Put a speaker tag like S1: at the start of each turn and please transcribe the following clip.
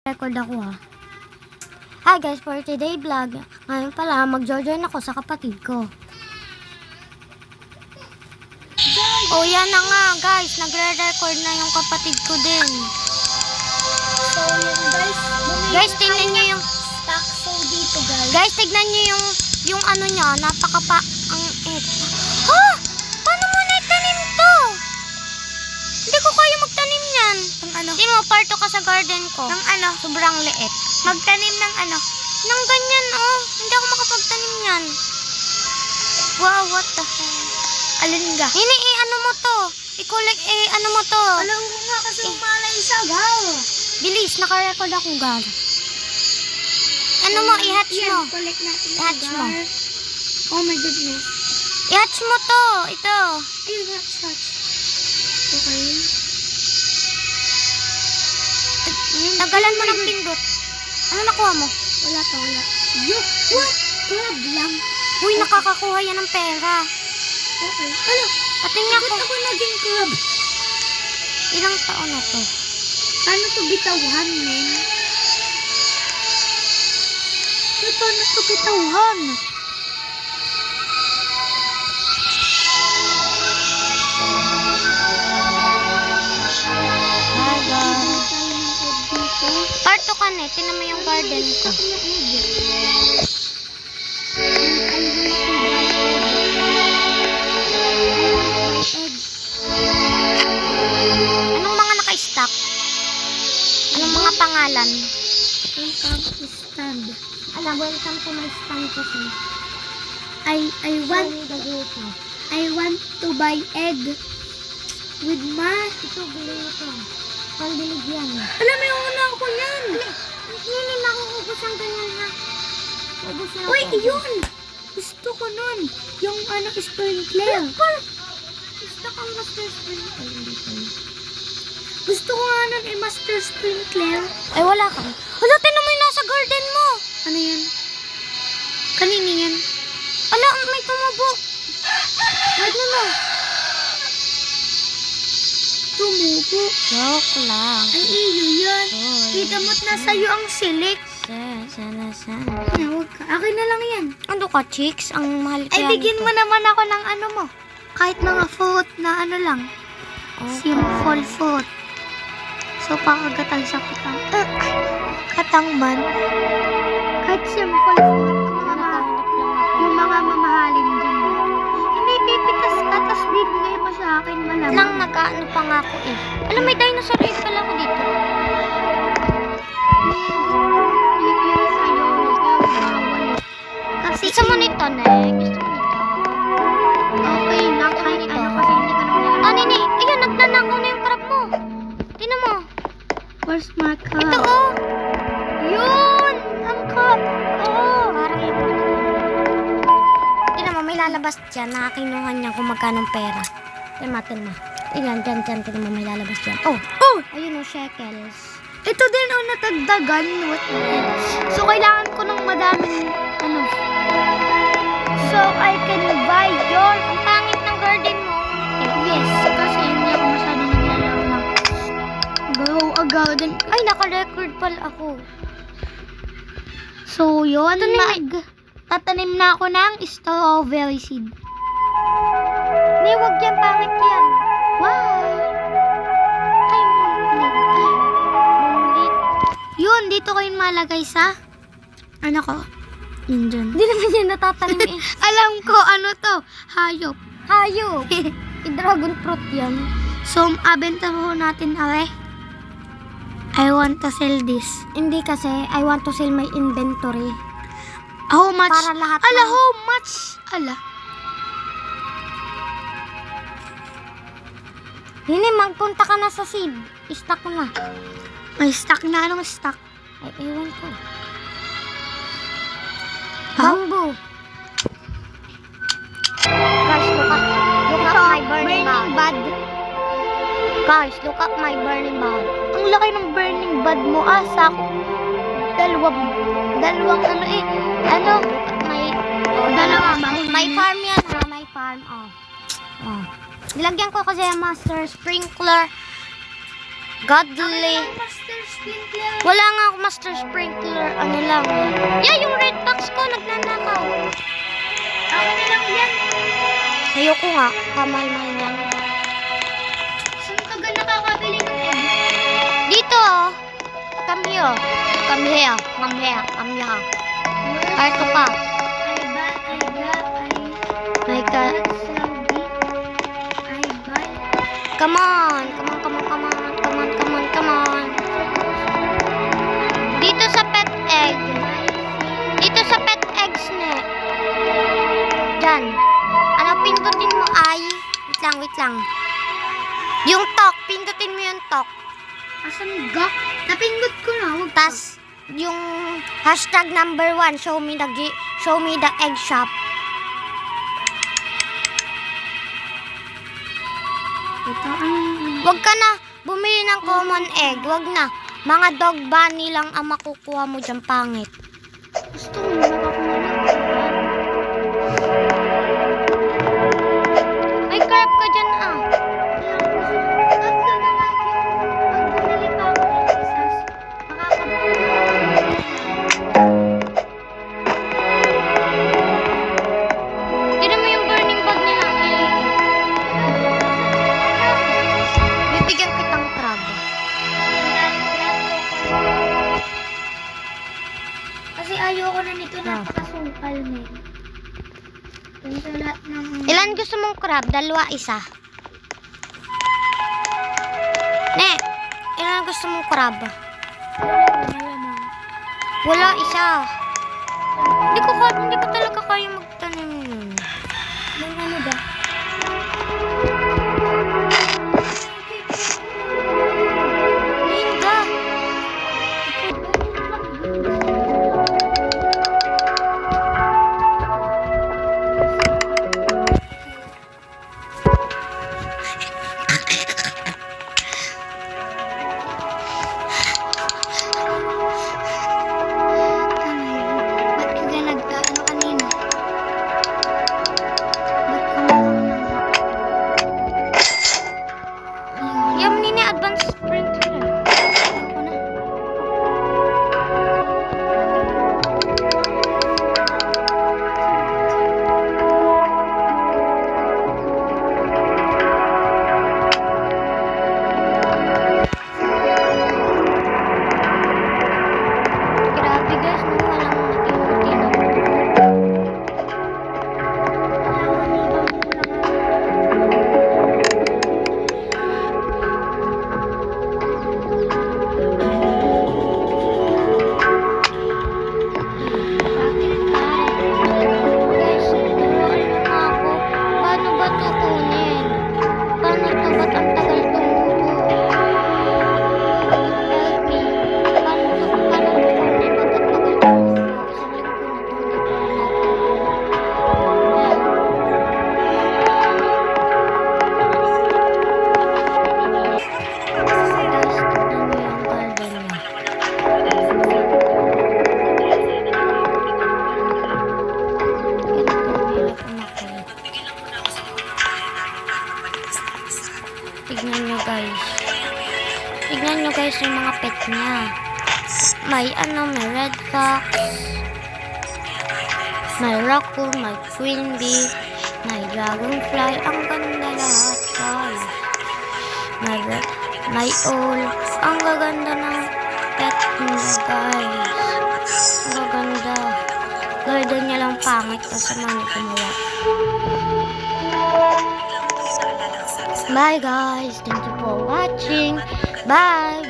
S1: Record ako ha. Hi guys, for today vlog. Ngayon pala, mag-join ako sa kapatid ko. Oh, yan na nga guys. Nagre-record na yung kapatid ko din.
S2: So, yun guys.
S1: Guys, tingnan nyo yung...
S2: Stock so dito guys.
S1: Guys, tignan nyo yung ano niya. Napakapa... Ang et. Ha? Paano mo naitanim to? Hindi ko kaya magtanim yan.
S2: Ng ano?
S1: Hindi mo, parto ka sa garden ko.
S2: Ng ano?
S1: Sobrang liit.
S2: Magtanim ng ano?
S1: Nang ganyan, oh. Hindi ako makapagtanim yan. Wow, what the hell?
S2: Alin ga?
S1: Ini, ano mo to? I-collect, ano mo to?
S2: Alam ko nga kasi umalay siya, gal.
S1: Bilis, naka-record ako, gal. Ano mo, i-hatch mo.
S2: Collect natin.
S1: I-hatch mo.
S2: Oh my goodness.
S1: I-hatch mo to. Ito.
S2: Ayun, hatch. Okay.
S1: Tagalan mo ng pindot. Ano nakuha mo?
S2: Wala pa, wala. Yo, what? Crab lang.
S1: Uy, nakakakuha yan ng pera.
S2: Okay. Ano?
S1: Patingin
S2: Ba't
S1: ako.
S2: ako naging crab?
S1: Ilang taon na to?
S2: Paano to bitawhan, men? Paano to bitawhan?
S1: Hi, guys. Parto ka na. Tinan mo yung garden ko. Anong mga naka-stack? Anong mga pangalan?
S2: Welcome to stand.
S1: Welcome to my stand kasi.
S2: I want to buy egg with ma.
S1: Ito, bilhin ito. Pandilig yan.
S2: Alam mo yung una ko yan.
S1: Hindi makuubos ang ganyan ha. Ubus na
S2: Uy,
S1: ako.
S2: yun. Gusto ko nun. Yung ano, sprinkler.
S1: Gusto kang master spring. Ay, hindi pa yun.
S2: Gusto ko nga nun master sprinkler.
S1: Ay, wala ka. Hala, tinan mo yung nasa garden mo.
S2: Ano yan? Kanini yan?
S1: Ala, may tumubo. Wait na mo.
S2: Tumubo.
S1: Joke lang.
S2: Ay, iyo yan. Kita mo't nasa'yo ang silik.
S1: Sana.
S2: Huwag ka. Akin na lang yan.
S1: Ano ka, chicks? Ang mahal
S2: Ay,
S1: kaya
S2: bigyan
S1: nito.
S2: mo naman ako ng ano mo. Kahit mga fruit na ano lang.
S1: Okay.
S2: Simple fruit. So, pakagatan sa katang. Katang man. Kahit simple fruit.
S1: Naghahanap lang ako.
S2: Yung mga mamahalin dyan. Hindi, pipitas ka, tas bibigay mo sa akin malamang.
S1: Nang nag-ano pa nga ako eh. Alam, may dinosaur egg pala ako dito.
S2: Yung sa'yo, bawal. Kasi,
S1: Isa mo nito, ne. Gusto ko nito.
S2: okay lang, kahit ano, kasi hindi ko naman alam.
S1: Ah, nini. Ayun, nagnanakaw na yung crab mo. Tingnan mo.
S2: Where's my cup?
S1: Ito, oh.
S2: Yun! Ang cup ko!
S1: Parang yung... Tingnan mo, may lalabas dyan. Nakakinuha niya kung magkano pera. Tingnan mo. Ayan, dyan. Tingnan mo, may lalabas dyan. Oh!
S2: Oh!
S1: Ayun, oh, shekels.
S2: Ito din ang natagdagan. What else? So, kailangan ko ng madaming, ano, so I can buy your,
S1: Ang pangit ng garden mo.
S2: yes, kasi hindi ako masyadong naglalaro ng grow a garden.
S1: Ay, naka-record pala ako.
S2: So, yun,
S1: Ito
S2: tatanim na ako ng strawberry seed.
S1: Hindi, wag yan. Pangit yan.
S2: Why?
S1: Ay, munlit. Munlit.
S2: Yun, dito ko yung malagay sa, ano ko, yun dyan.
S1: Hindi naman yan natatanim eh.
S2: Alam ko, ano to, hayop.
S1: Hayop. I-dragon fruit yan.
S2: So, abenta mo natin, awe. I want to sell this.
S1: Hindi kasi, I want to sell my inventory.
S2: How much?
S1: Para lahat
S2: Ala,
S1: ng-
S2: how much? Ala.
S1: Hindi, magpunta ka na sa seed. I-stock ko na.
S2: May stock na. Anong stock?
S1: Ay, ewan ko.
S2: Ha?
S1: Bamboo. Guys, look at my burning bud. Guys, look at my burning bud.
S2: Ang laki ng burning bud mo. Asa ko. Dalawang ano eh. Ano? Dalawa.
S1: My farm yan ha, my farm. Oh. Nilagyan ko kasi ang master sprinkler. Godly.
S2: Master Sprinkler.
S1: Wala nga ako Master Sprinkler. Ano lang. Yeah, yung red box ko. Nagnanakaw.
S2: Ako na lang yan.
S1: Ayoko nga. Kamal-mal yan.
S2: Saan ka ga nakakabili ng egg?
S1: Dito. Come here. Come here. Come here. Come here. Parto ka. My God. Come on. Come on, come on, come on. Come on, come on, come on. Dito sa pet egg. Dito sa pet eggs net. Diyan. Ano, pindutin mo ay. Wait lang, wait lang. Yung talk. Pindutin mo yung talk.
S2: Asan ga? Napindot ko na. Huwag ka.
S1: Tas, yung hashtag number 1, show me the egg shop.
S2: Ito, ano?
S1: Wag ka na bumili ng common egg. Wag na. Mga dog bunny lang ang makukuha mo dyan, pangit.
S2: Gusto ko nakakuha ng
S1: May crab ka dyan, ah.
S2: Tatlo na lang yung pag bumili pa ako ng isas.
S1: Tignan mo yung burning bag nila. Bibigyan kitang crab.
S2: Kasi ayoko na nito, napakasungkal na. Yung sa lahat ng...
S1: Ilan gusto mong crab? Dalawa, isa. Ne, ilan gusto mong crab?
S2: Malamang.
S1: Wala, isa. Hindi ko talaga kaya magtanim nun.
S2: Nang ano ba?
S1: Linda.
S2: Ba't ka ga nagkaano kanina? Ba't ka
S1: Yung nini advanced sprinkler.
S2: Ako na.
S1: Grabe guys, no? Walang mati-mati na. Guys, turuan mo nga ako. Paano ba ito kunin? Paano ito? Ba't ang tagal tumubo? Help me. Paano ito kunin? Ba't ang tagal tumubo? Isang linggo na ito. Guys, tignan mo yung garden niya. Tignan nyo guys. Tignan nyo guys yung mga pet niya. May may red fox. May raccoon, may queen bee, may dragonfly. Ang ganda lahat guys. May owl. Ang gaganda ng pet niya guys. Ang gaganda. Garden niya lang pangit kasi man gumawa. Bye guys. Thank you for watching. Bye.